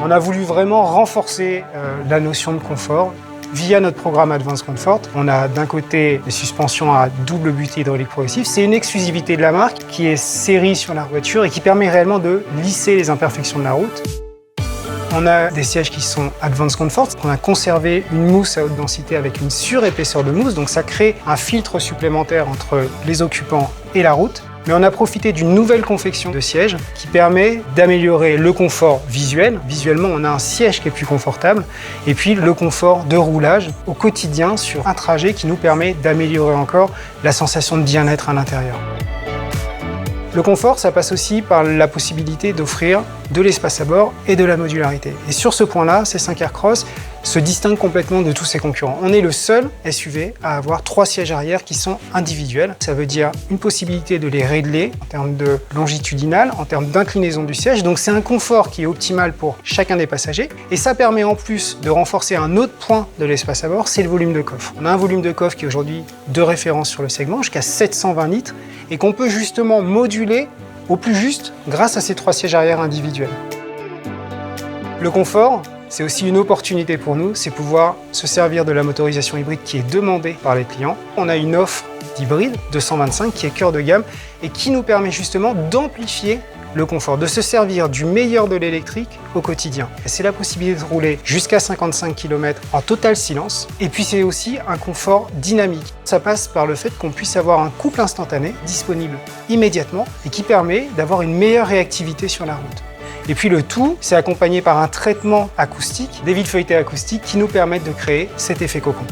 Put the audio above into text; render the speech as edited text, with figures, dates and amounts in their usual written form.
On a voulu vraiment renforcer la notion de confort via notre programme Advanced Comfort. On a d'un côté les suspensions à double butée hydraulique progressive. C'est une exclusivité de la marque qui est série sur la voiture et qui permet réellement de lisser les imperfections de la route. On a des sièges qui sont Advanced Comfort. On a conservé une mousse à haute densité avec une surépaisseur de mousse, donc ça crée un filtre supplémentaire entre les occupants et la route. Mais on a profité d'une nouvelle confection de sièges qui permet d'améliorer le confort visuel. Visuellement, on a un siège qui est plus confortable et puis le confort de roulage au quotidien sur un trajet qui nous permet d'améliorer encore la sensation de bien-être à l'intérieur. Le confort, ça passe aussi par la possibilité d'offrir de l'espace à bord et de la modularité. Et sur ce point-là, C5 Aircross se distingue complètement de tous ses concurrents. On est le seul SUV à avoir 3 sièges arrière qui sont individuels. Ça veut dire une possibilité de les régler en termes de longitudinal, en termes d'inclinaison du siège. Donc c'est un confort qui est optimal pour chacun des passagers. Et ça permet en plus de renforcer un autre point de l'espace à bord, c'est le volume de coffre. On a un volume de coffre qui est aujourd'hui de référence sur le segment, jusqu'à 720 litres, et qu'on peut justement moduler au plus juste grâce à ces 3 sièges arrière individuels. Le confort, c'est aussi une opportunité pour nous, c'est pouvoir se servir de la motorisation hybride qui est demandée par les clients. On a une offre d'hybride 225 qui est cœur de gamme et qui nous permet justement d'amplifier le confort, de se servir du meilleur de l'électrique au quotidien. Et c'est la possibilité de rouler jusqu'à 55 km en total silence. Et puis c'est aussi un confort dynamique. Ça passe par le fait qu'on puisse avoir un couple instantané disponible immédiatement et qui permet d'avoir une meilleure réactivité sur la route. Et puis le tout, c'est accompagné par un traitement acoustique, des vitres feuilletées acoustiques qui nous permettent de créer cet effet cocon.